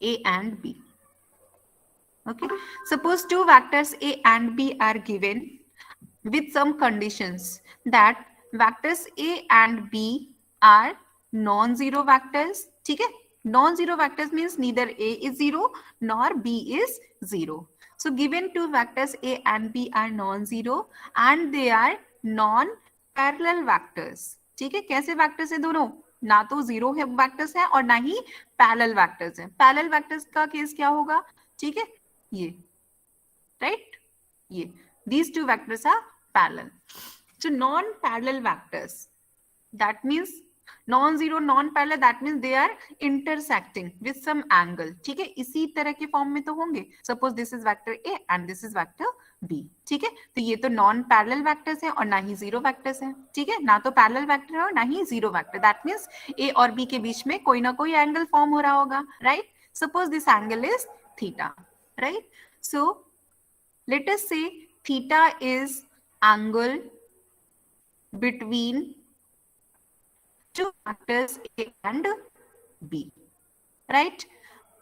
A and B. Okay, suppose two vectors A and B are given with some conditions that vectors A and B are non-zero vectors. ठीक है, non-zero vectors means neither A is zero nor B is zero. So given two vectors A and B are non-zero and they are non-parallel vectors. ठीक है, कैसे vectors है दोनों? ना तो zero है वेक्टर्स है और ना ही पैरेलल वेक्टर्स है. पैरेलल वेक्टर्स का केस क्या होगा? ठीक है, ये राइट, ये these two vectors are parallel. So non-parallel vectors, that means non-zero non-parallel, that means they are intersecting with some angle. ठीक है, इसी तरह के फॉर्म में तो होंगे. Suppose this is vector A and this is vector B. ठीक है, तो ये तो नॉन पैरेलल वेक्टर्स हैं और ना ही जीरो वेक्टर्स हैं. ठीक है, ना तो पैरेलल वेक्टर है और ना ही zero vector. That means A और B के बीच में कोई ना कोई एंगल फॉर्म हो रहा होगा. Right, suppose this angle is theta. Right, so let us say theta is angle between two vectors A and B, right?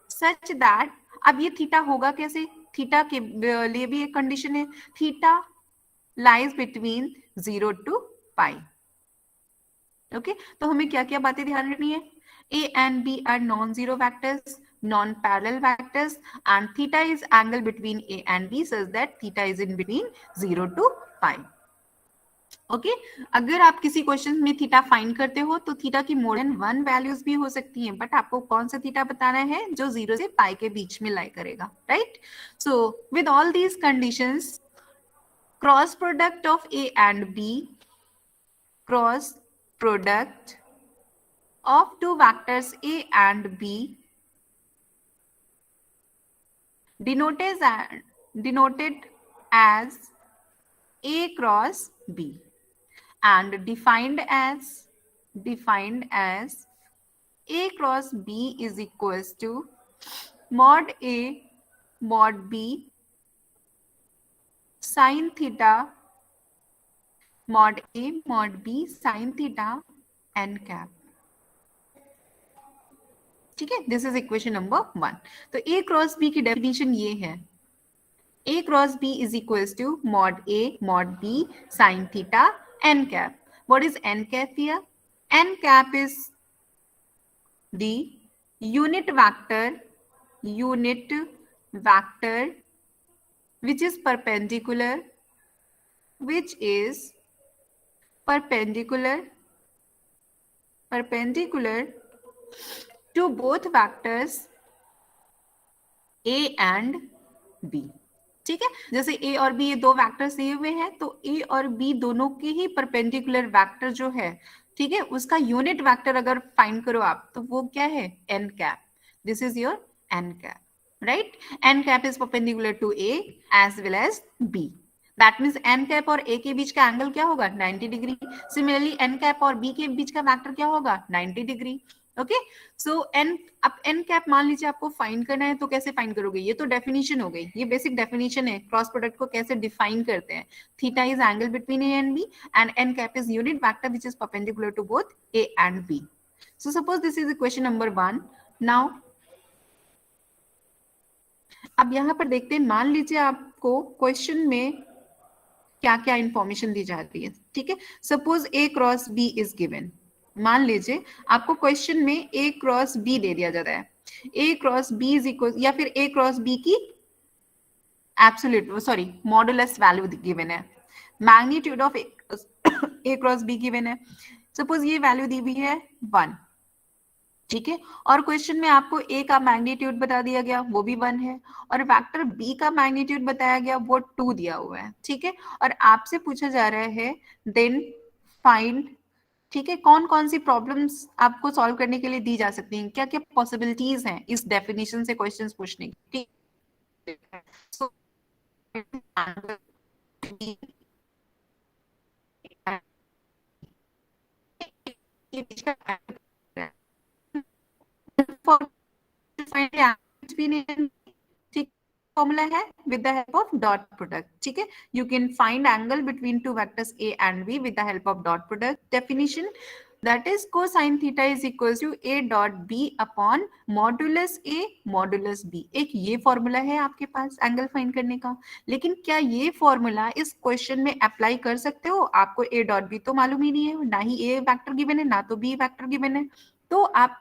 Such that अब ये थीटा होगा कैसे? थीटा के लिए भी एक कंडीशन है, theta lies between 0 to pi. Okay, तो हमें क्या क्या बातें ध्यान रखनी है? A and B are non-zero vectors, non-parallel vectors, and theta is angle between A and B such that theta is in between 0 to pi. Okay, अगर आप किसी क्वेश्चन में थीटा फाइंड करते हो तो थीटा की मोर देन 1 वैल्यूज भी हो सकती हैं, बट आपको कौन सा थीटा बताना है जो 0 से पाई के बीच में लाई करेगा. Right, so with all these conditions, cross product of A and B, cross product of two vectors A and B denoted as A cross B and defined as A cross B is equals to mod A mod B sin theta mod A mod B sin theta n cap. ठीक है, this is equation number 1. तो A cross B की definition ये है, A cross B is equals to mod A mod B sin theta n cap. What is n cap here? n cap is the unit vector which is perpendicular to both vectors A and B. ठीक है, जैसे A और B ये दो vectors दिए हुए हैं, तो A और B दोनों के ही परपेंडिकुलर वेक्टर जो है, ठीक है, उसका यूनिट वेक्टर अगर फाइंड करो आप, तो वो क्या है? n cap. This is your n cap. Right, n cap is perpendicular to A as well as B. That means n cap और A के बीच का एंगल क्या होगा? 90 डिग्री. सिमिलरली n कैप और B के बीच का वेक्टर क्या होगा? 90 डिग्री. ओके, सो अब n कैप मान लीजिए आपको फाइंड करना है, तो कैसे फाइंड करोगे? ये तो डेफिनेशन हो गई, ये बेसिक डेफिनेशन है. क्रॉस प्रोडक्ट को कैसे डिफाइन करते हैं? Theta is angle between A and B and n cap is unit vector which is perpendicular to both A and B. So suppose this is equation number 1. Now अब यहां पर देखते हैं, मान लीजिए आपको क्वेश्चन में क्या क्या इंफॉर्मेशन दी जाती है. ठीक है, suppose A cross B is given. मान लीजिए आपको क्वेश्चन में A क्रॉस B दे दिया जाता है. A cross B is equal, या फिर A क्रॉस B की एब्सोल्यूट मॉडुलस वैल्यू गिवन है. Magnitude of A cross B given है. सपोज ये वैल्यू दी हुई है 1. ठीक है, और क्वेश्चन में आपको A का मैग्नीट्यूड बता दिया गया, वो भी 1 है, और वेक्टर B का मैग्नीट्यूड बताया गया, वो 2 दिया हुआ है. ठीक है, और आपसे पूछा जा रहा है देन फाइंड. ठीक है, कौन कौन सी प्रॉब्लम्स आपको सॉल्व करने के लिए दी जा सकती हैं, क्या क्या पॉसिबिलिटीज हैं इस डेफिनेशन से क्वेश्चंस पूछने की. ठीक है, सो फॉर्मूला है with the help of dot product. ठीक है, you can find angle between two vectors A and B with the help of dot product. Definition That is cosine theta is equals to a dot b upon modulus a modulus b। एक ये formula है आपके पास angle find करने का, लेकिन क्या ये formula इस क्वेश्चन में अप्लाई कर सकते हो? आपको a डॉट b तो मालूम ही नहीं है, ना ही a वेक्टर गिवन है ना तो b वेक्टर गिवन है, तो आप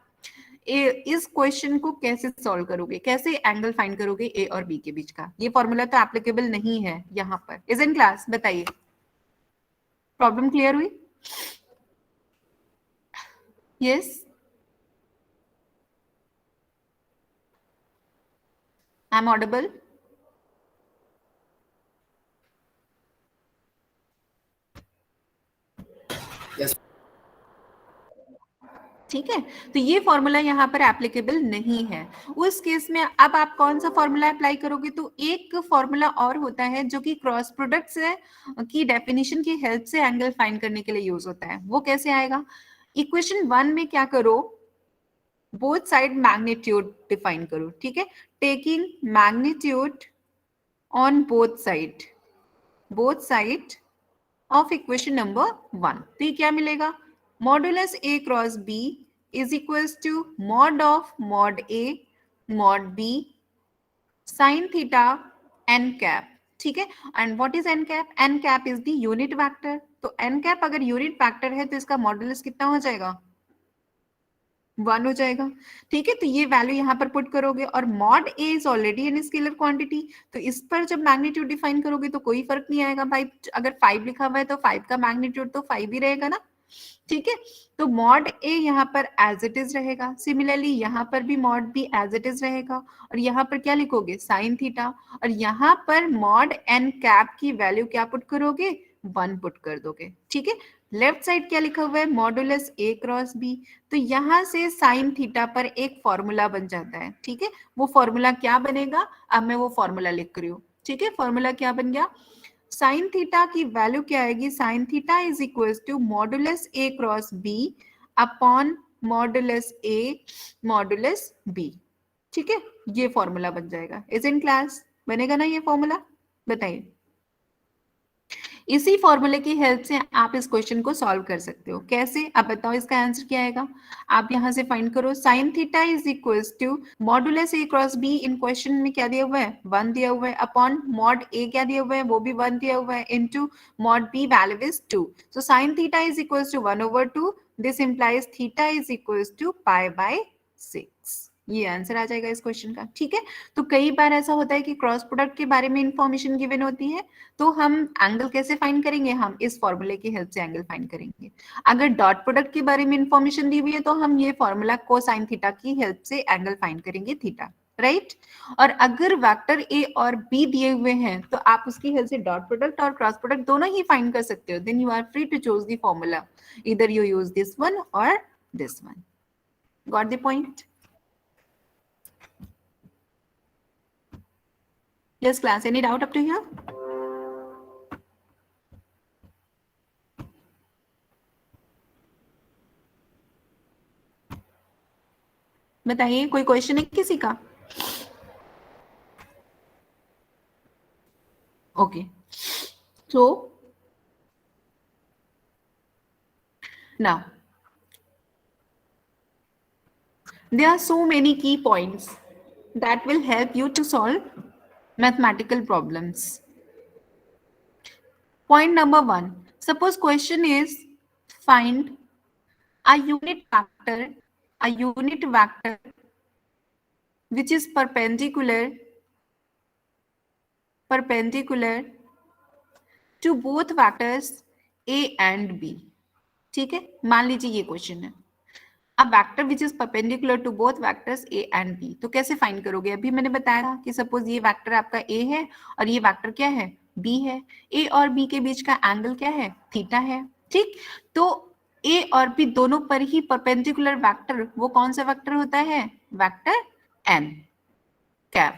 इस क्वेश्चन को कैसे सॉल्व करोगे, कैसे एंगल फाइंड करोगे ए और बी के बीच का? ये फॉर्मूला तो एप्लीकेबल नहीं है यहाँ पर। Is in class? बताइए, प्रॉब्लम क्लियर हुई? Yes, I am Audible? Yes. ठीक है, तो ये फॉर्मूला यहाँ पर एप्लीकेबल नहीं है। उस केस में अब आप कौन सा फॉर्मूला अप्लाई करोगे? तो एक फॉर्मूला और होता है जो कि क्रॉस प्रोडक्ट्स है की डेफिनेशन की हेल्प से एंगल फाइंड करने के लिए यूज होता है। वो कैसे आएगा? इक्वेशन 1 में क्या करो, बोथ साइड मैग्नीट्यूड डिफाइन करो। ठीक है, taking magnitude on both side of equation number 1, तो ये क्या मिलेगा? Modulus a cross b is equals to mod of mod a mod b sine theta n cap. ठीक है, and what is n cap? n cap is the unit vector, तो n cap अगर unit vector है तो इसका modulus कितना हो जाएगा? 1 हो जाएगा। ठीक है, तो ये वैल्यू यहाँ पर पुट करोगे, और mod A is already an scalar quantity, तो इस पर जब मैग्नीट्यूड डिफाइन करोगे तो कोई फर्क नहीं आएगा भाई। अगर 5 लिखा हुआ है तो 5 का मैग्नीट्यूड तो 5 ही रहेगा ना। ठीक है, तो मॉड ए यहाँ पर एज इट इज रहेगा, सिमिलरली यहाँ पर भी mod B as it is रहेगा, और यहाँ पर क्या लिखोगे? साइन थीटा, और यहाँ पर मॉड एन कैप की वैल्यू क्या पुट करोगे? 1 पुट कर दोगे। ठीक है, लेफ्ट साइड क्या लिखा हुआ है? मॉडुलस ए क्रॉस बी, तो यहां से साइन थीटा पर एक फॉर्मूला बन जाता है। ठीक है, वो फॉर्मूला क्या बनेगा? अब मैं वो फॉर्मूला लिख रही हूँ। ठीक है, फॉर्मूला क्या बन गया? साइन थीटा की वैल्यू क्या आएगी? Sine theta is equal to modulus A cross B upon modulus A modulus B. ठीक है, ये फॉर्मूला बन जाएगा। Is in class? बनेगा ना ये फॉर्मूला? बताइए। इसी फॉर्मूले की हेल्प से आप इस क्वेश्चन को सॉल्व कर सकते हो। कैसे? अब बताओ इसका आंसर क्या आएगा? आप यहां से फाइंड करो, sine theta is equals to modulus A cross B, इन क्वेश्चन में क्या दिया हुआ है? 1 दिया हुआ है, अपॉन मॉड ए क्या दिया हुआ है? वो भी 1 दिया हुआ है, into mod B value is 2, so sine theta is equals to 1/2, this implies theta is equals to π/6। ये आंसर आ जाएगा इस क्वेश्चन का। ठीक है, तो कई बार ऐसा होता है कि क्रॉस प्रोडक्ट के बारे में इंफॉर्मेशन गिवन होती है, तो हम एंगल कैसे फाइंड करेंगे? हम इस फॉर्मूले की हेल्प से एंगल फाइंड करेंगे। अगर डॉट प्रोडक्ट के बारे में इंफॉर्मेशन दी हुई है तो हम ये फॉर्मूला कोसाइन थीटा की हेल्प से एंगल फाइंड करेंगे, थीटा, राइट। और अगर वेक्टर ए और बी दिए हुए हैं तो आप उसकी हेल्प से डॉट प्रोडक्ट और क्रॉस प्रोडक्ट दोनों ही फाइंड कर सकते हो। Then you are free to choose the formula, either you use this one और this one. Got the point? Yes, class. Any doubt up to here? बताइए, कोई क्वेश्चन है किसी का? Okay, so now there are so many key points that will help you to solve mathematical problems. Point number 1, suppose question is find a unit vector which is perpendicular to both vectors a and b. ठीक है, मान लीजिए ये question है, अब vector which is perpendicular to both vectors a and b, तो कैसे find करोगे? अभी मैंने बताया था कि सपोज ये वेक्टर आपका a है और ये वेक्टर क्या है? b है। a और b के बीच का एंगल क्या है? थीटा है। ठीक, तो a और b दोनों पर ही परपेंडिकुलर वेक्टर, वो कौन सा वेक्टर होता है? Vector n cap.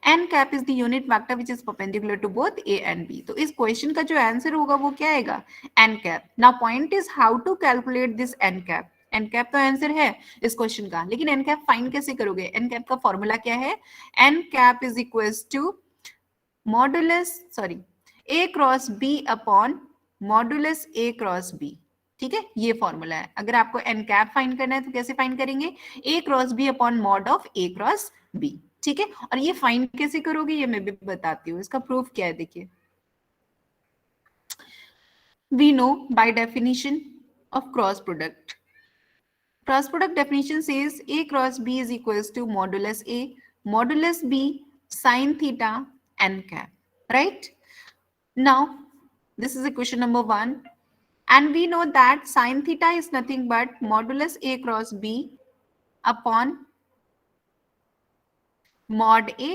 n cap is the unit vector which is perpendicular to both a and b। तो इस क्वेश्चन का जो आंसर होगा वो क्या आएगा? n cap. Now point is how to calculate this n cap. n cap तो answer है इस क्वेश्चन का, लेकिन n कैप फाइंड कैसे करोगे? n कैप का फॉर्मूला क्या है? n cap is equals to modulus a cross b upon modulus a cross b। ठीक है, ये फॉर्मूला है। अगर आपको एन कैप फाइंड करना है तो कैसे फाइंड करेंगे, A cross B upon mod of A cross B. ठीक है, और ये फाइंड कैसे करोगे ये मैं भी बताती हूँ। इसका प्रूफ क्या है, देखिए, we know by definition of cross product, cross product definition says a cross b is equals to modulus a modulus b sin theta n cap, right? Now this is equation number 1, and we know that sin theta is nothing but modulus a cross b upon mod a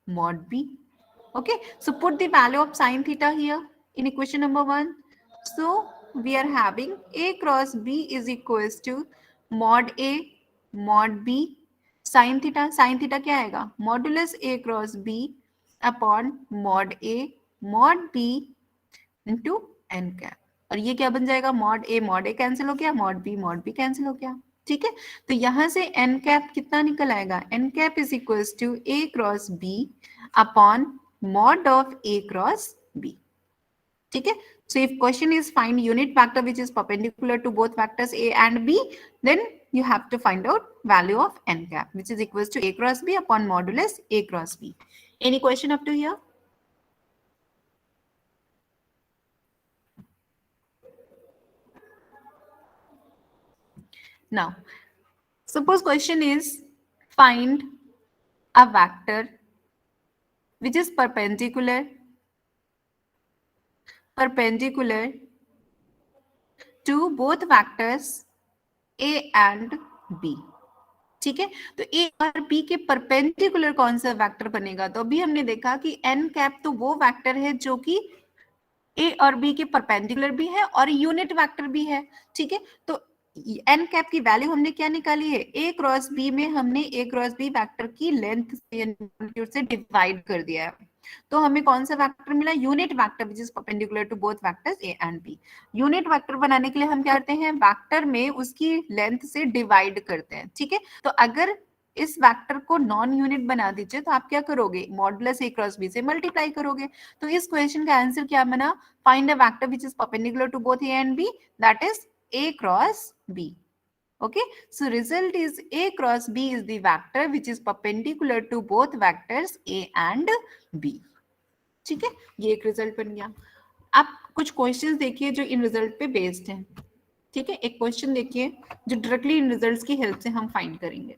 mod b. Okay, so put the value of sin theta here in equation number 1. So we are having a cross b is equals to mod a mod b sin theta, sin theta क्या आएगा, modulus a cross b upon mod a mod b into n cap, और ये क्या बन जाएगा, mod a cancel हो गया, mod b cancel हो गया। ठीक है, तो यहां से n कैप कितना निकल आएगा, n cap is equals to a cross b upon mod of a cross b. ठीक है, so if question is find unit vector which is perpendicular to both vectors a and b, then you have to find out value of n cap which is equals to a cross b upon modulus a cross b. Any question up to here? Now suppose question is find a vector which is perpendicular to both vectors a and b. ठीक है, तो a और b के perpendicular कौन सा vector बनेगा, तो अभी हमने देखा कि n कैप तो वो वेक्टर है जो कि a और b के परपेंडिकुलर भी है और यूनिट वेक्टर भी है। ठीक है, तो n कैप की वैल्यू हमने क्या निकाली है, a क्रॉस b में हमने a क्रॉस b वेक्टर की लेंथ से डिवाइड कर दिया है, तो हमें कौन सा वेक्टर मिला, unit vector which is perpendicular to both vectors a and b। Unit vector बनाने के लिए हम क्या करते हैं, वेक्टर में उसकी लेंथ से डिवाइड करते हैं। ठीक है, तो अगर इस वेक्टर को नॉन यूनिट बना दीजिए तो आप क्या करोगे, मॉडुलस a क्रॉस b से मल्टीप्लाई करोगे। तो इस क्वेश्चन का आंसर क्या बना, find a vector which is perpendicular to both a and b, that is a cross b. Okay, so result is a cross b is the vector which is perpendicular to both vectors a and b. ठीक है, ये एक result बन गया। आप कुछ questions देखिए जो इन रिजल्ट पे बेस्ड हैं। ठीक है, एक क्वेश्चन देखिए जो डायरेक्टली इन रिजल्ट्स की हेल्प से हम फाइंड करेंगे।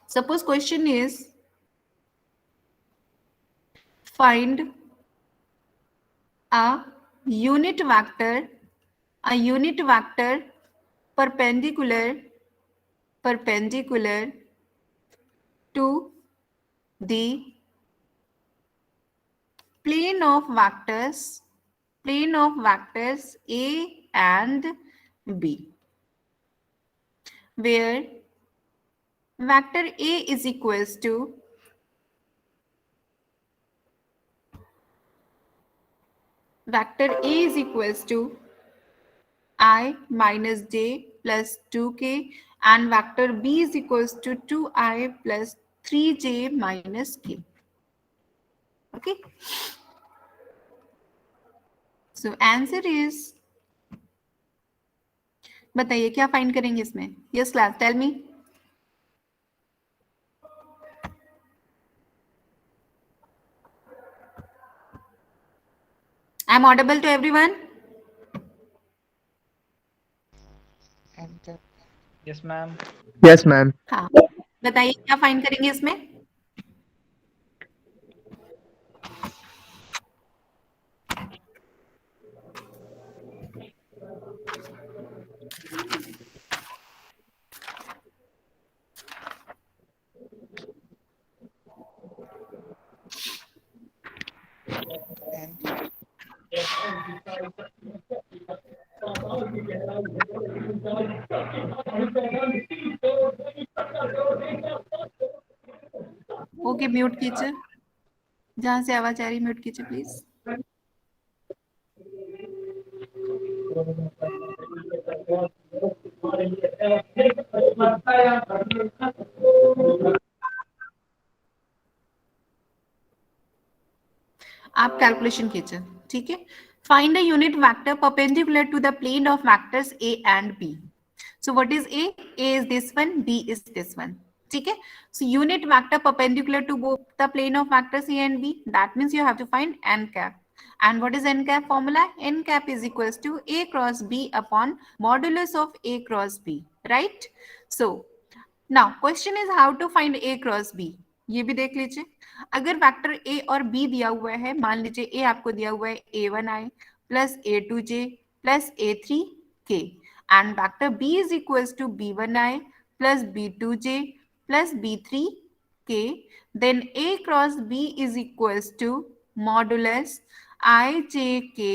Suppose question is find a unit vector perpendicular to the plane of vectors a and b, where vector a is equals to I minus j plus 2k and vector b is equals to 2i plus 3j minus k. Okay, so answer is, बताइए क्या find करेंगे इसमें, yes class tell me. I am audible to everyone? Yes ma'am. Yes ma'am. हाँ, बताइए क्या find करेंगे इसमें। Okay, mute कीजिए, जहां से आवाज आ रही म्यूट कीजिए प्लीज। आप कैलकुलेशन कीजिए। ठीक है, Find a unit vector perpendicular to the plane of vectors A and B. So what is A? A is this one, B is this one. ठीक है? So unit vector perpendicular to both the plane of vectors A and B. That means you have to find n cap. And what is n cap formula? N cap is equals to A cross B upon modulus of A cross B. Right? So now question is how to find A cross B. ये भी देख लीजिए. अगर vector A और B दिया हुआ है, मान लीजिए ए आपको दिया हुआ है a1i plus a2j plus a3k and vector b is equals to b1i plus b2j plus b3k, then a cross b is equals to modulus ijk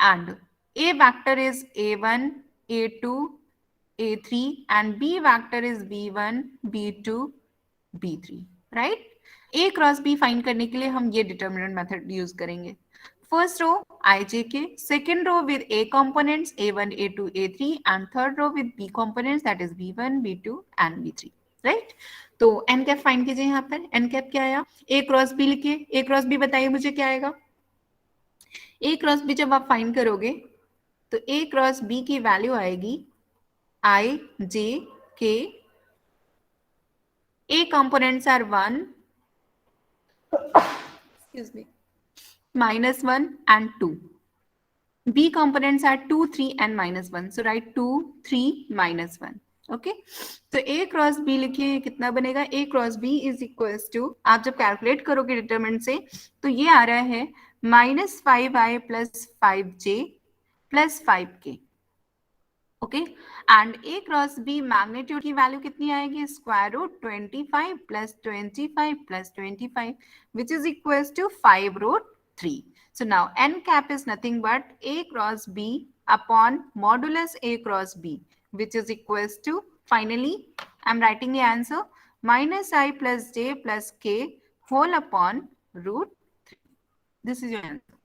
and a vector is a1 a2 a3 and b vector is b1 b2 b3. Right? a cross b find करने के लिए हम ये determinant method use करेंगे. First row ijk, second row with a components a1 a2 a3 and third row with b components that is b1 b2 and b3. Right? तो n cap find कीजिए. यहाँ पर n कैप क्या आया? a cross b लिखिए. a cross b बताइए मुझे क्या आएगा. a क्रॉस b जब आप फाइंड करोगे तो a क्रॉस b की वैल्यू आएगी I, J, K. A components are 1, excuse me, -1 and 2. B components are 2, 3 and -1. So write 2, 3, -1. Okay. तो A क्रॉस B लिखिए कितना बनेगा. A cross B is equals to, आप जब कैलकुलेट करोगे डिटरमिनेंट से तो ये आ रहा है -5i plus 5j plus 5k. Okay. And A cross B magnitude की वैल्यू कितनी आएगी? Square root 25 plus 25 plus 25 which is equals to 5 root 3. So now n cap is nothing but a cross b upon modulus a cross b, which is equals to, finally I'm writing the answer, minus I plus j plus k whole upon root 3. This is your answer.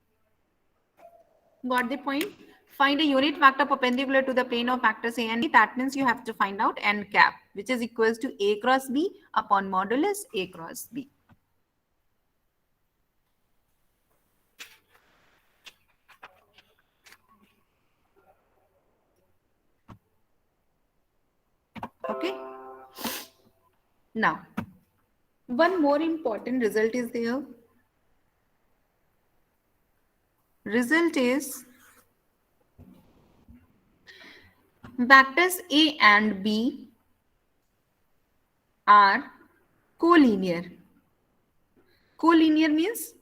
Got the point? Find a unit vector perpendicular to the plane of vectors A and B. That means you have to find out n cap, which is equals to A cross B upon modulus A cross B. Okay. Now, one more important result is there. Result is vectors A and B are collinear. Collinear means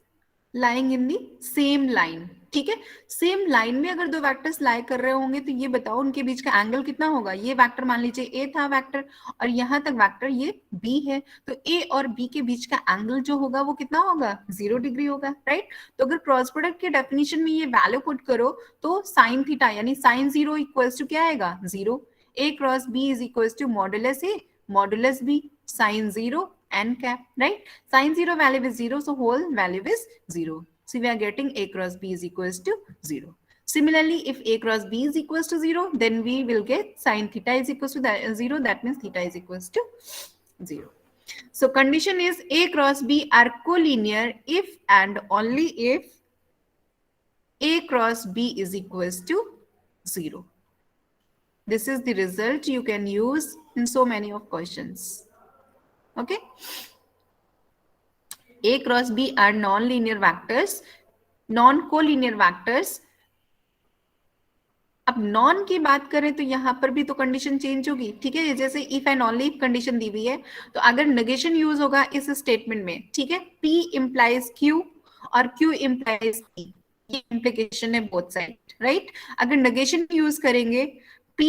lying in the same line. ठीक है. Same line में अगर दो vectors लाई कर रहे होंगे तो ये बताओ उनके बीच का एंगल कितना होगा. ये वेक्टर मान लीजिए ए था वेक्टर और यहाँ तक वेक्टर ये बी है, तो ए और बी के बीच का एंगल जो होगा वो कितना होगा? 0 डिग्री होगा. राइट? तो अगर क्रॉस प्रोडक्ट के डेफिनेशन में ये वैल्यू पुट करो तो साइन थीटा यानी साइन 0 इक्वल्स टू क्या आएगा? 0. A cross B is equals to modulus A modulus B sine 0 n cap. Right? Sin 0 value is 0, so whole value is 0. So we are getting A cross B is equals to 0. Similarly, if A cross B is equals to 0, then we will get sin theta is equals to 0. That means theta is equals to 0. So condition is A cross B are collinear if and only if A cross B is equals to 0. This is the result you can use in so many of questions. Okay. A cross B are non-linear vectors, non-collinear vectors. अब non की बात करें तो यहाँ पर भी तो condition change होगी. ठीक है. जैसे if and only if condition दी हुई है तो अगर नेगेशन यूज होगा इस स्टेटमेंट में, ठीक है, P इंप्लाइज Q और Q इंप्लाइज P, ये इंप्लीकेशन है बोथ साइड. राइट? अगर नेगेशन यूज करेंगे P,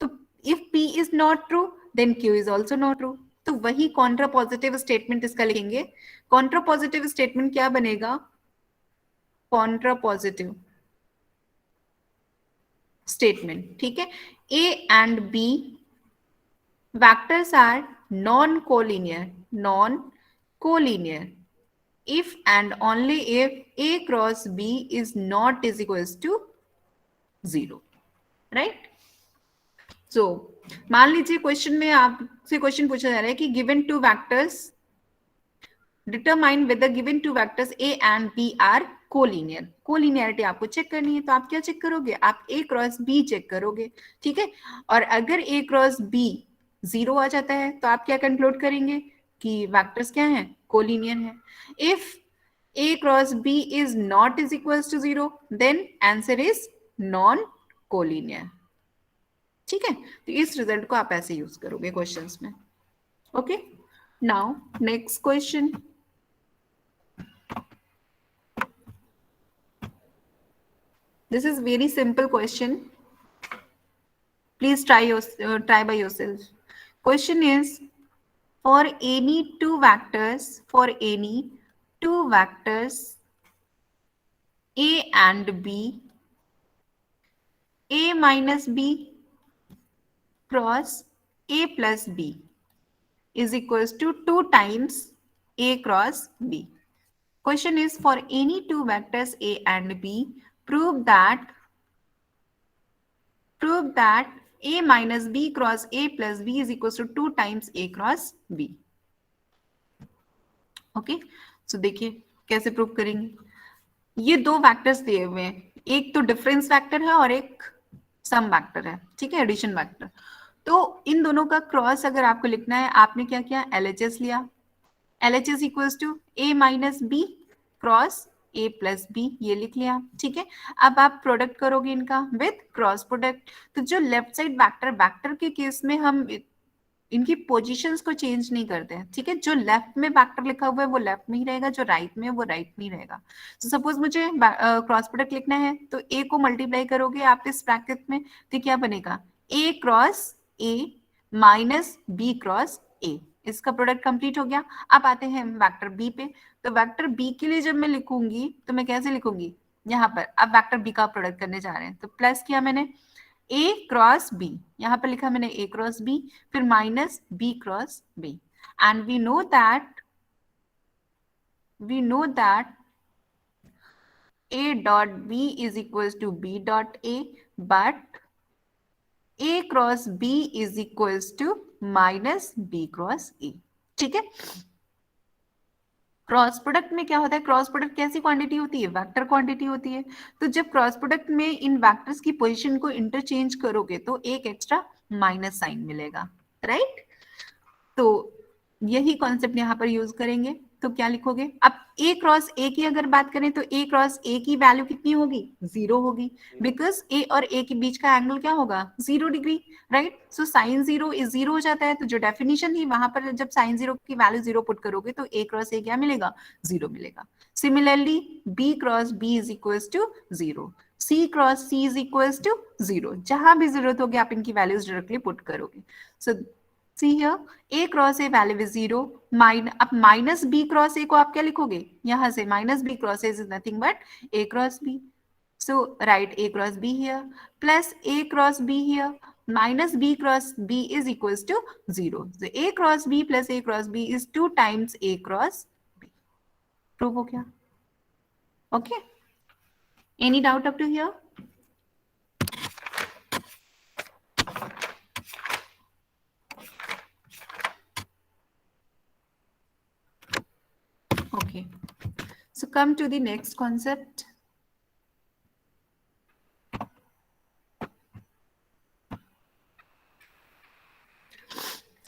तो if P is not true then Q is also not true. तो वही कॉन्ट्रा पॉजिटिव स्टेटमेंट इसका लिखेंगे. कॉन्ट्रा पॉजिटिव स्टेटमेंट क्या बनेगा? Contra positive statement. ठीक है. A and B vectors are non-collinear if and only if A cross B is not is equals to 0. Right? So मान लीजिए क्वेश्चन में आपसे क्वेश्चन पूछा जा रहा है कि given two vectors determine whether given two vectors A and B are collinear. Collinearity आपको चेक करनी है तो आप क्या चेक करोगे, आप ए क्रॉस बी चेक करोगे, ठीक है। और अगर ए क्रॉस बी 0 आ जाता है तो आप क्या कंक्लूड करेंगे कि वेक्टर्स क्या हैं, कोलिनियर है। If A cross B is not is equals to 0 then answer is non collinear, ठीक है। तो इस रिजल्ट को आप ऐसे यूज करोगे क्वेश्चंस में। Okay, now next question. This is very simple question. Please try by yourself. Question is, for any two vectors, A and B, A minus B cross A plus B is equals to 2 times A cross B. Question is, for any two vectors A and B, prove that A minus B cross A plus B is equals to 2 times A cross B. Okay, so देखिए कैसे prove करेंगे। ये दो vectors दिए हुए हैं, एक तो डिफरेंस वेक्टर है और एक सम वेक्टर है, ठीक है, एडिशन वेक्टर। तो इन दोनों का क्रॉस अगर आपको लिखना है, आपने क्या किया, एलएचएस लिया। LHS equals to A minus B cross A plus B, ये लिख लिया, ठीक है। अब आप प्रोडक्ट करोगे इनका विथ क्रॉस प्रोडक्ट। तो जो लेफ्ट साइड वेक्टर के केस में हम इनकी पोजीशंस को चेंज नहीं करते हैं, ठीक है। जो लेफ्ट में वेक्टर लिखा हुआ है वो लेफ्ट में ही रहेगा, जो राइट में है वो राइट में ही रहेगा। तो सपोज मुझे क्रॉस प्रोडक्ट लिखना है तो ए को मल्टीप्लाई करोगे आप इस ब्रैकेट में, तो क्या बनेगा, A cross A minus B cross A, इसका प्रोडक्ट कंप्लीट हो गया। अब आते हैं वेक्टर बी पे। तो वेक्टर बी के लिए जब मैं लिखूंगी तो मैं कैसे लिखूंगी, यहाँ पर अब वेक्टर बी का प्रोडक्ट करने जा रहे हैं, तो प्लस किया मैंने ए क्रॉस बी, यहां पर लिखा मैंने ए क्रॉस बी, फिर minus B cross B. And we know that a dot b is equals to b dot a, but a cross b is equals to minus b cross a, ठीक है। Cross product में क्या होता है, cross product कैसी quantity होती है, vector quantity होती है। तो जब क्रॉस प्रोडक्ट में इन वेक्टर्स की पोजीशन को इंटरचेंज करोगे तो एक एक्स्ट्रा माइनस साइन मिलेगा, राइट। तो यही कॉन्सेप्ट यहाँ पर यूज करेंगे। तो क्या लिखोगे, अब ए क्रॉस ए की अगर बात करें तो ए क्रॉस ए की वैल्यू कितनी होगी, 0 होगी, बिकॉज ए और ए के बीच का एंगल क्या होगा, 0 degree, right. So sine 0 is 0 हो जाता है। तो जो डेफिनेशन थी वहां पर जब साइन 0 की वैल्यू 0 पुट करोगे तो ए क्रॉस ए क्या मिलेगा, 0 मिलेगा। Similarly B cross B is equals to 0, C cross C is equals to 0, जहां भी जरूरत होगी आप इनकी वैल्यूज डायरेक्टली पुट करोगे। सो see here a cross a value is 0, अब माइनस b क्रॉस a को आप क्या लिखोगे, यहां से minus b cross a is nothing but a cross b, so write a cross b here plus a cross b here, minus b cross b is equals to 0, so a cross b plus a cross b is 2 times a cross b। प्रूव हो गया, okay. Any doubt up to here? Okay, so come to the next concept.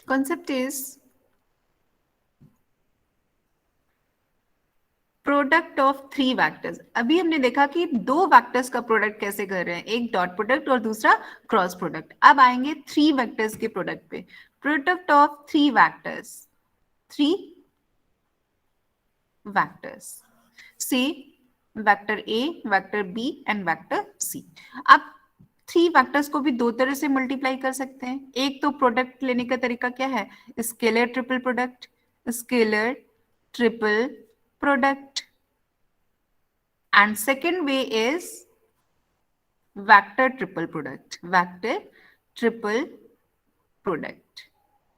Concept is product of 3 vectors. अभी हमने देखा कि 2 vectors का product कैसे कर रहे हैं, एक डॉट प्रोडक्ट और दूसरा क्रॉस प्रोडक्ट। अब आएंगे 3 वेक्टर्स के प्रोडक्ट पे। Product of 3 vectors, 3 vectors, C vector A, vector B and vector C. अब 3 वेक्टर्स को भी 2 तरह से मल्टीप्लाई कर सकते हैं। एक तो प्रोडक्ट लेने का तरीका क्या है, scalar triple product, scalar triple product, and second way is vector triple product, vector triple product.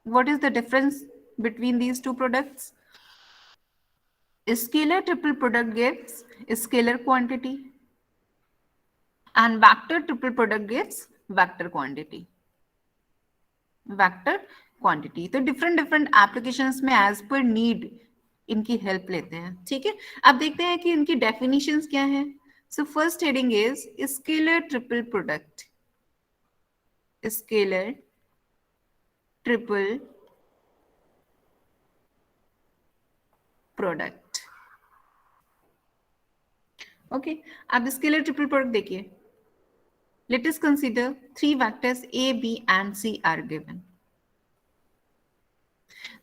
What is the difference between these two products? Scalar triple product gives scalar quantity and vector triple product gives vector quantity, vector quantity। तो different applications में as per need इनकी help लेते हैं, ठीक है। अब देखते हैं कि इनकी डेफिनेशंस क्या है। So first heading is scalar triple product, scalar triple product. Okay, अब स्केलर ट्रिपल प्रोडक्ट देखिए। Let us consider three vectors a, b and c are given.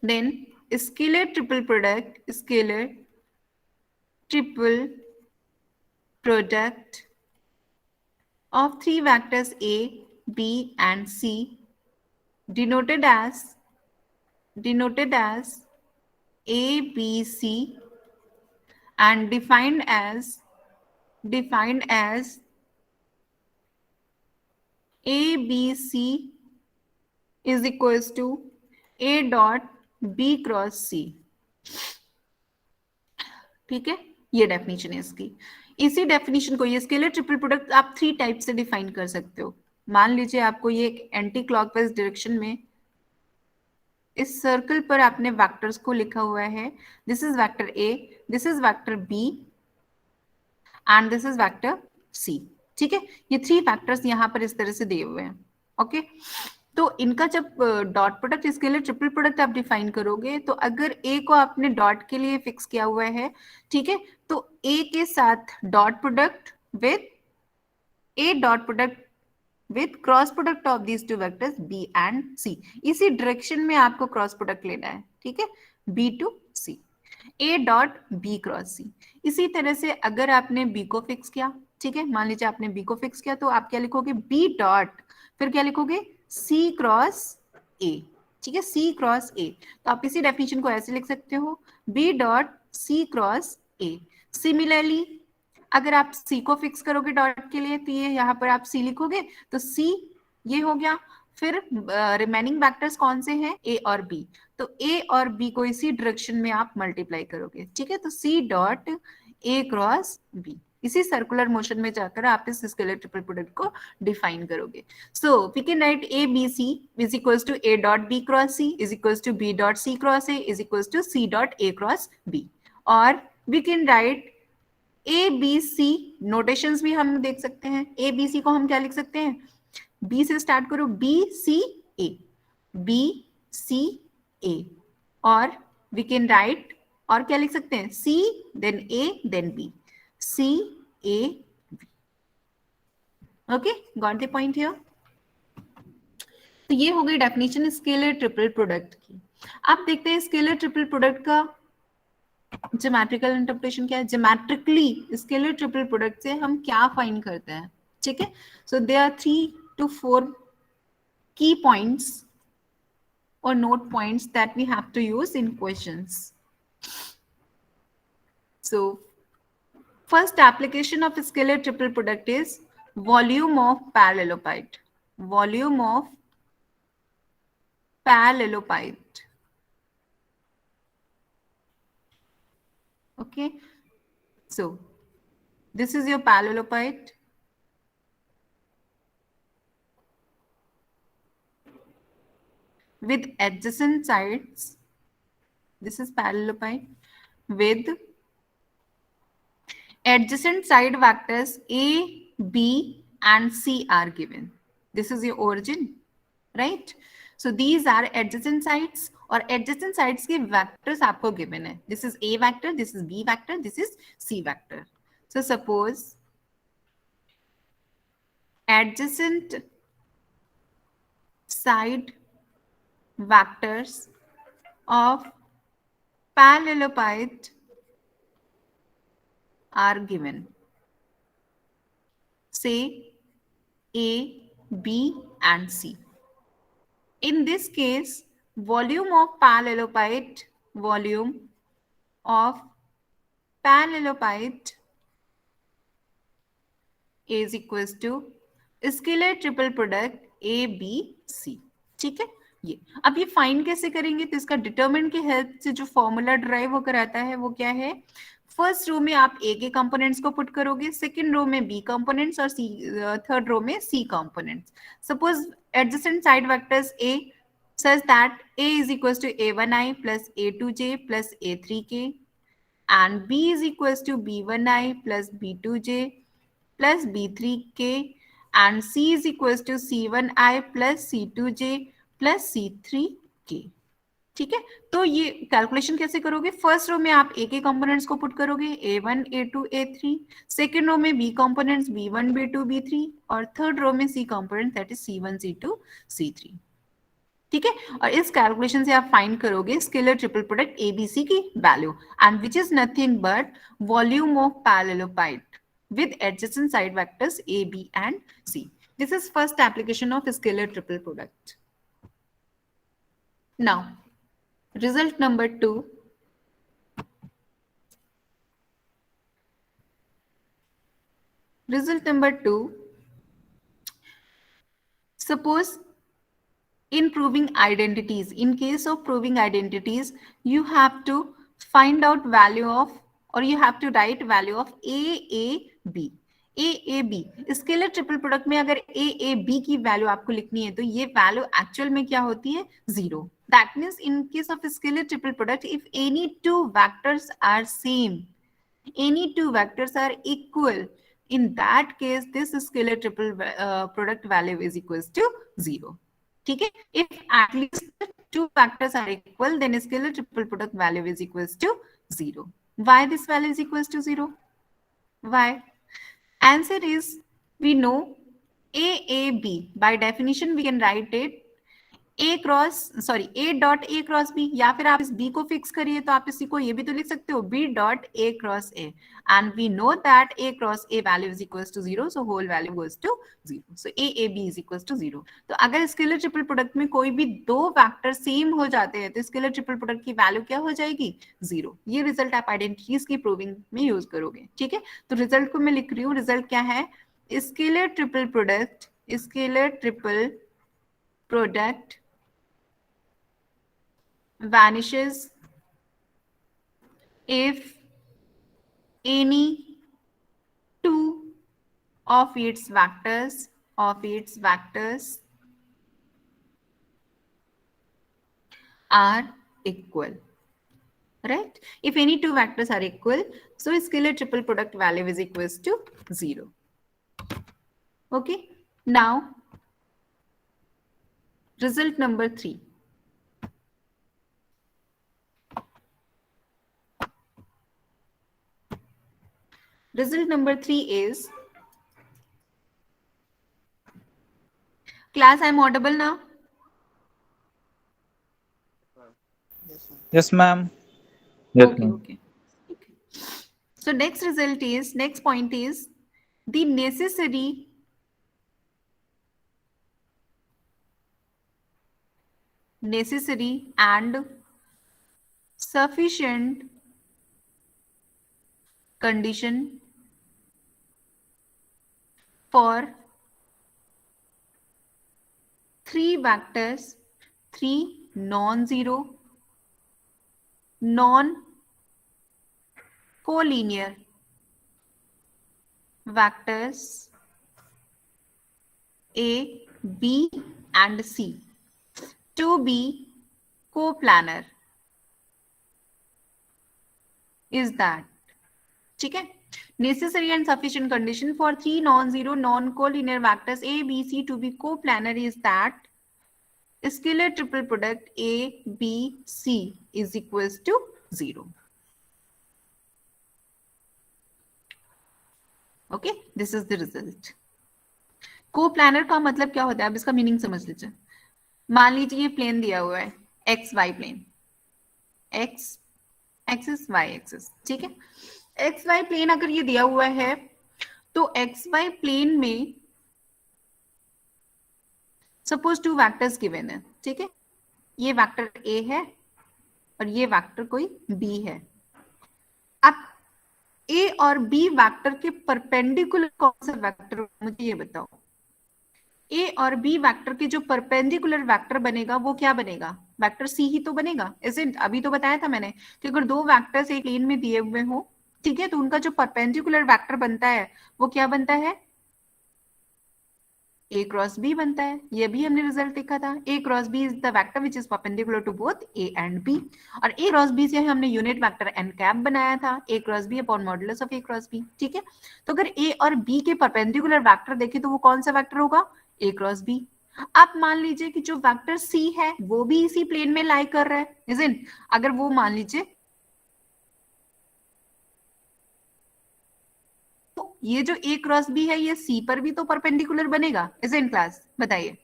Then scalar triple product, scalar triple product of three vectors a, b and c denoted as a, b, c and defined as a, b, c is equals to a dot b cross c। ठीक है, ये definition है इसकी। इसी definition को, ये scalar triple product आप three type से डिफाइन कर सकते हो। मान लीजिए आपको ये एंटी क्लॉकवाइज डायरेक्शन में इस सर्कल पर आपने वेक्टर्स को लिखा हुआ है, this is vector A, this is vector B and this is vector C. ठीक है, ये थ्री फैक्टर्स यहाँ पर इस तरह से दिए हुए हैं। ओके, तो इनका जब dot product scalar triple product आप डिफाइन करोगे, तो अगर ए को आपने डॉट के लिए फिक्स किया हुआ है, ठीक है, तो ए के साथ dot product with A dot product with cross product of these two vectors B and C. इसी डायरेक्शन में आपको क्रॉस प्रोडक्ट लेना है, ठीक है, B to C, A dot B cross C. इसी तरह से अगर आपने बी को फिक्स किया, ठीक है, मान लीजिए आपने बी को फिक्स किया, तो आप क्या लिखोगे, बी डॉट, फिर क्या लिखोगे, सी क्रॉस ए। ठीक है, सी क्रॉस ए, तो आप इसी डेफिनेशन को ऐसे लिख सकते हो, B dot C cross A. Similarly अगर आप सी को फिक्स करोगे डॉट के लिए, तो ये यहाँ पर आप सी लिखोगे, तो सी ये हो गया। फिर रिमेनिंग वेक्टर्स कौन से हैं, ए और बी, तो ए और बी को इसी डायरेक्शन में आप मल्टीप्लाई करोगे। ठीक है, तो C dot A cross B, इसी सर्कुलर मोशन में जाकर आप इस स्केलर ट्रिपल प्रोडक्ट को डिफाइन करोगे। So we can write A B C is equals to A dot B cross C is equals to B dot C cross A is equals to C dot A cross B. और we can write A B C, notations भी हम देख सकते हैं। ए B सी को हम क्या लिख सकते हैं, बी से स्टार्ट करो, B C A, B C ए, और वी कैन राइट, और क्या लिख सकते हैं, C then A then B, C A B. Okay, got the point here. तो ये हो गई डेफिनेशन स्केलर ट्रिपल प्रोडक्ट की। आप देखते हैं स्केलर ट्रिपल प्रोडक्ट का ज्योमेट्रिकल इंटरप्रिटेशन क्या है। ज्योमेट्रिकली स्केलर ट्रिपल प्रोडक्ट से हम क्या फाइंड करते हैं, ठीक है। So there are 3 to 4 key points or note points that we have to use in questions. So first application of scalar triple product is volume of parallelepiped, volume of parallelepiped. Okay, so this is your parallelepiped, with adjacent sides. This is parallelepiped with adjacent side vectors a, b and c are given. This is your origin, right? So these are adjacent sides, और adjacent sides के vectors आपको given है. This is a vector, this is b vector, this is c vector. So suppose adjacent side vectors of parallelepiped are given. Say A, B and C. In this case, volume of parallelepiped is equals to scalar triple product A B C. ठीक है, ये अब ये find कैसे करेंगे, तो इसका determinant की हेल्प से जो फॉर्मूला ड्राइव होकर आता है वो क्या है, फर्स्ट रो में आप ए के कंपोनेंट्स को पुट करोगे, सेकंड रो में बी कंपोनेंट्स और थर्ड रो में C components. Suppose adjacent side vectors A, such that A is equals to A1I plus A2J plus A3K and B is equals to B1I plus B2J plus B3K and C is equals to C1I plus C2J plus C3K. ठीक है, तो ये calculation कैसे करोगे? First row में आप ए के components को पुट करोगे, A1 A2 A3, second row में B components B1 B2 B3 और थर्ड रो में सी component that is C1 C2 C3. ठीक है, और इस कैलकुलेशन से आप फाइंड करोगे स्केलर ट्रिपल प्रोडक्ट एबीसी की value and which is nothing but volume of parallelepiped with adjacent side vectors A, B and C. This is first application of scalar triple product. Now, result number 2. Result number 2. Suppose in proving identities, in case of proving identities, you have to find out value of, or you have to write value of A, B. Scalar triple product में अगर A, B की value आपको लिखनी है तो ये value actual में क्या होती है? 0. That means in case of scalar triple product, if any two vectors are same, any two vectors are equal, in that case this scalar triple product value is equals to 0. ठीक है, if at least two vectors are equal, then scalar triple product value is equals to 0. Why this value is equals to 0? Why? Answer is, we know AAB, by definition we can write it A dot A cross B, या फिर आप इस B को fix करिए तो आप इसी को ये भी तो लिख सकते हो B dot A cross A, and we know that A cross A value is equals to 0, so whole value goes to 0, so AAB is equals to 0. तो अगर स्केलर ट्रिपल प्रोडक्ट में कोई भी दो फैक्टर सेम हो जाते हैं तो स्केलर ट्रिपल प्रोडक्ट की वैल्यू क्या हो जाएगी? 0. ये रिजल्ट आप आइडेंटिटीज की प्रूविंग में यूज करोगे. ठीक है, तो रिजल्ट को मैं लिख रही हूँ. रिजल्ट क्या है? Scalar triple product vanishes if any two of its vectors are equal, right? If any two vectors are equal, so scalar triple product value is equals to 0. Okay, now result number 3. Result number 3 is, class, I'm audible now? Yes, ma'am. Yes, Okay, ma'am. okay. So next point is the necessary and sufficient condition for three non-zero, non-collinear vectors A, B and C to be coplanar is that. ठीक है, necessary and sufficient condition for three non-zero non-collinear vectors A, B, C to be coplanar is that scalar triple product A, B, C is equals to 0. Okay, this is the result. Coplanar का मतलब क्या होता है? अब इसका meaning समझ लीजिए. मान लीजिए ये प्लेन दिया हुआ है, X Y plane, X axis Y axis. ठीक है, एक्स वाई प्लेन अगर ये दिया हुआ है तो एक्स वाई प्लेन में सपोज टू वेक्टर्स गिवन है. ठीक है, ये वेक्टर ए है और ये वेक्टर कोई बी है. अब ए और बी वेक्टर के परपेंडिकुलर कौन सा वेक्टर, मुझे ये बताओ. ए और बी वेक्टर के जो परपेंडिकुलर वेक्टर बनेगा वो क्या बनेगा? वेक्टर सी ही तो बनेगा. ऐसे अभी तो बताया था मैंने कि अगर दो वेक्टर्स एक प्लेन में दिए हुए हो, ठीक है, तो उनका जो परपेंडिकुलर वेक्टर बनता है वो क्या बनता है? ए क्रॉस बी बनता है, ये भी हमने रिजल्ट देखा था। A cross B is the vector which is perpendicular to both A and B, और ए क्रॉस बी से हमने यूनिट वेक्टर एन कैप बनाया था, A cross B upon modulus of A cross B. ठीक है, तो अगर ए और बी के परपेंडिकुलर वेक्टर देखें तो वो कौन सा वेक्टर होगा, ए क्रॉस बी। आप मान लीजिए कि जो वेक्टर सी है वो भी इसी प्लेन में लाई कर रहा है, इजंट? अगर वो मान लीजिए तो ये जो ए क्रॉस बी है ये सी पर भी तो परपेंडिकुलर बनेगा, इजंट क्लास? बताइए,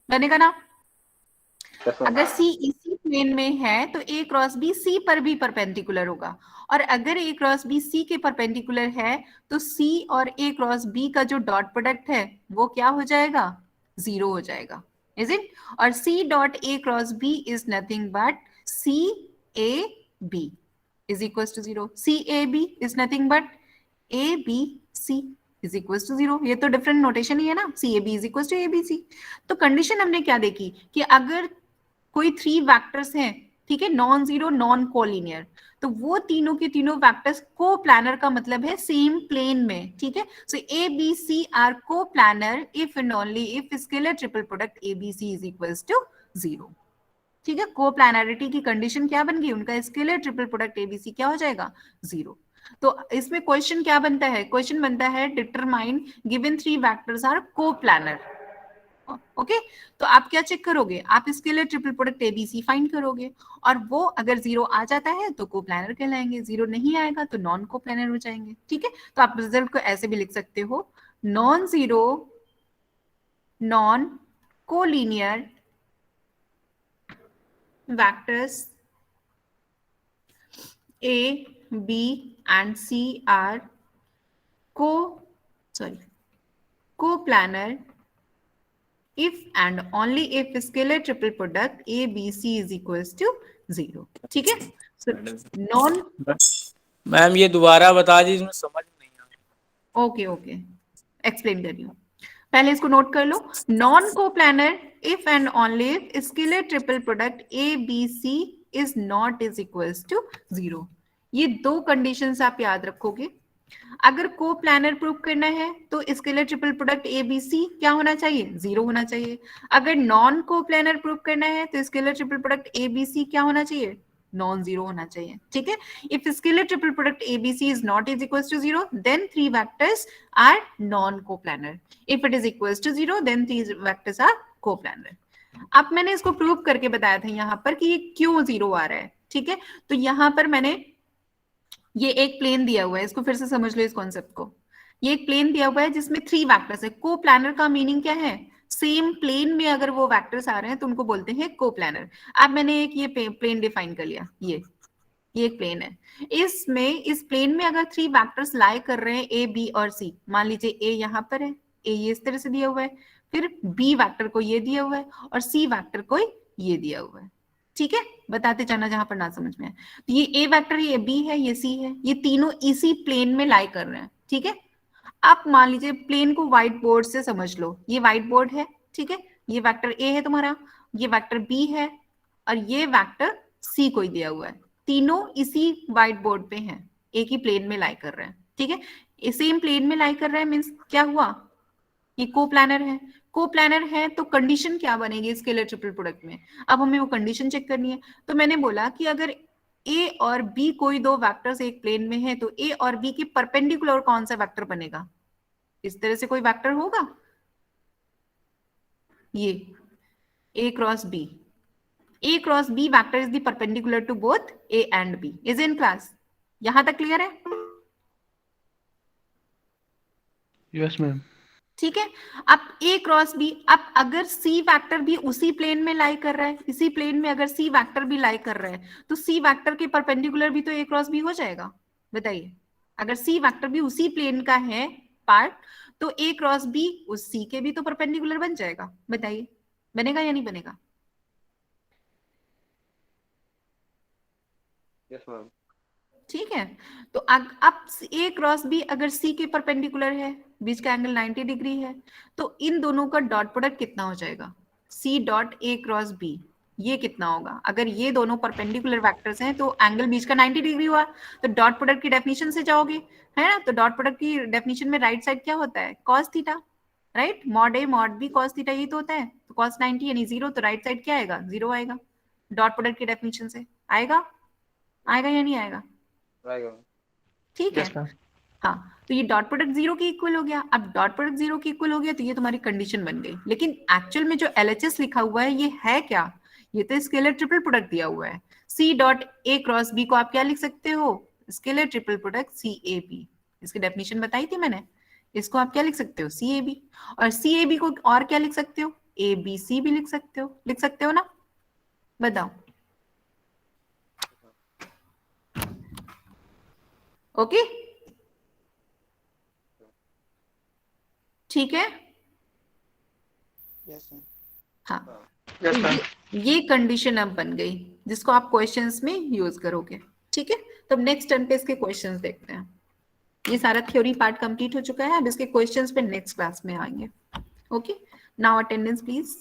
बनेगा ना? अगर सी इसी प्लेन में है तो ए क्रॉस बी सी पर भी परपेंडिकुलर होगा, और अगर ए क्रॉस बी सी के परपेंडिकुलर है तो सी और ए क्रॉस बी का जो डॉट प्रोडक्ट है वो क्या हो जाएगा, जीरो हो जाएगा, इज इट? और C dot A cross B is nothing but C A B is equal to zero. C A B is nothing but A B C is equal to zero. ये तो different notation ही है ना, C A B is equal to A B C. तो condition हमने क्या देखी कि अगर कोई थ्री वेक्टर्स हैं, ठीक है, नॉन जीरो नॉन कोलिनियर, तो वो तीनों के तीनों वेक्टर्स को प्लानर का मतलब है सेम प्लेन में। ठीक है, so A B C are coplanar if and only if scalar triple product A B C is equal to zero. ठीक है, को प्लानरिटी की कंडीशन क्या बन गई, उनका स्केलर ट्रिपल प्रोडक्ट एबीसी क्या हो जाएगा, जीरो। तो इसमें क्वेश्चन क्या बनता है, क्वेश्चन बनता है determine given three vectors are coplanar. Okay, तो आप क्या चेक करोगे, आप scalar triple product A B C find करोगे, और वो अगर जीरो आ जाता है तो को प्लानर कहलाएंगे, जीरो नहीं आएगा तो नॉन को प्लानर हो जाएंगे। ठीक है, तो आप रिजल्ट को ऐसे भी लिख सकते हो, non zero non collinear vectors A, B and C are coplanar if and only if scalar triple product A, B, C is equals to zero. ठीक है, so non मैम ये दोबारा बता दीजिए, समझ नहीं आया। ओके एक्सप्लेन कर रही हूँ, पहले इसको नोट कर लो। Non coplanar if and only if scalar triple product A B C is not is equals to zero. ये दो कंडीशंस आप याद रखोगे। अगर को प्लानर प्रूव करना है तो scalar triple product A B C क्या होना चाहिए, जीरो होना चाहिए। अगर नॉन को प्लानर प्रूव करना है तो scalar triple product A B C क्या होना चाहिए, नॉन जीरो होना चाहिए। ठीक है, if scalar triple product A B C is not is equal to zero then three vectors are non coplanar, if it is equal to zero then three vectors are coplanar. अब मैंने इसको प्रूव करके बताया था यहाँ पर कि ये क्यों जीरो आ रहा है। ठीक है, तो यहाँ पर मैंने ये एक प्लेन दिया हुआ है, इसको फिर से समझ लो इस कॉन्सेप्ट को। ये एक प्लेन दिया हुआ है जिसमें थ्री वेक्टर्स है। को प्लानर का मीनिंग क्या है, सेम प्लेन में अगर वो वेक्टर्स आ रहे हैं तो उनको बोलते हैं को प्लानर। अब मैंने एक ये प्लेन डिफाइन कर लिया, ये एक प्लेन है, इसमें इस प्लेन में अगर थ्री वेक्टर्स लाई कर रहे हैं ए बी और सी, मान लीजिए ए यहाँ पर है, ए ये इस तरह से दिया हुआ है, फिर बी वेक्टर को ये दिया हुआ है और सी वेक्टर को ये दिया हुआ है। ठीक है, बताते जाना जहां पर ना समझ में आए। तो ये ए वेक्टर, ये बी है, ये सी है, ये तीनों इसी प्लेन में लाई कर रहे हैं। ठीक है, आप मान लीजिए प्लेन को व्हाइट बोर्ड से समझ लो, ये व्हाइट बोर्ड है। ठीक है, ये वेक्टर ए है तुम्हारा, ये वेक्टर बी है और ये वेक्टर सी को दिया हुआ है। तीनों इसी व्हाइट बोर्ड पे हैं, एक ही प्लेन में लाई कर रहे हैं। ठीक है, सेम प्लेन में लाई कर रहे हैं मींस क्या हुआ, ये को प्लानर है। को प्लानर है तो कंडीशन क्या बनेगी स्केलर ट्रिपल प्रोडक्ट में, अब हमें वो कंडीशन चेक करनी है। तो मैंने बोला कि अगर ए और बी कोई दो वेक्टर्स एक प्लेन में है तो ए और बी के परपेंडिकुलर कौन सा वेक्टर बनेगा, इस तरह से कोई वेक्टर होगा, ये A cross B. A cross B vector is the perpendicular to both A and B. Is in class? यहां तक क्लियर है? Yes ma'am. ठीक है, अब A क्रॉस B, अब अगर C वेक्टर भी उसी प्लेन में लाई कर रहा है, इसी प्लेन में अगर C वेक्टर भी लाई कर रहा है तो C वेक्टर के परपेंडिकुलर भी तो A क्रॉस B हो जाएगा। बताइए, अगर C वेक्टर भी उसी प्लेन का है पार्ट तो A क्रॉस B उस C के भी तो परपेंडिकुलर बन जाएगा। बताइए, बनेगा या नहीं बनेगा? Yes ma'am. ठीक है, तो अब ए क्रॉस बी अगर सी के परपेंडिकुलर है, बीच का एंगल 90 डिग्री है, तो इन दोनों का डॉट प्रोडक्ट कितना हो जाएगा, C dot A cross B, ये कितना होगा। अगर ये दोनों परपेंडिकुलर वेक्टर्स हैं तो एंगल बीच का 90 डिग्री हुआ, तो डॉट प्रोडक्ट की डेफिनेशन से जाओगे, है ना, तो डॉट प्रोडक्ट की डेफिनेशन में राइट साइड क्या होता है, cos theta. Right, mod A mod B cos theta यही तो होता है, तो कॉस 90 यानी 0, तो राइट साइड क्या आएगा, 0 आएगा डॉट प्रोडक्ट की डेफिनेशन से। आएगा, आएगा या नहीं आएगा, ठीक है। Yes, ma'am. हाँ, तो ये डॉट प्रोडक्ट 0 के इक्वल हो गया। अब डॉट प्रोडक्ट 0 के इक्वल हो गया तो ये तुम्हारी कंडीशन बन गई, लेकिन एक्चुअल में जो LHS लिखा हुआ है ये है क्या, ये तो स्केलर ट्रिपल प्रोडक्ट दिया हुआ है। C dot A cross B को आप क्या लिख सकते हो, स्केलर ट्रिपल प्रोडक्ट CAB, इसकी डेफिनेशन बताई थी मैंने, इसको आप क्या लिख सकते हो, CAB। और CAB को और क्या लिख सकते हो, ABC भी लिख सकते हो ना, बताओ। ओके, ठीक है। हाँ, Yes, तो ma'am. ये कंडीशन अब बन गई जिसको आप क्वेश्चंस में यूज करोगे, ठीक है। तो अब नेक्स्ट टर्म पे इसके क्वेश्चंस देखते हैं। ये सारा थ्योरी पार्ट कंप्लीट हो चुका है, अब इसके क्वेश्चंस पे नेक्स्ट क्लास में आएंगे। Okay, now attendance please.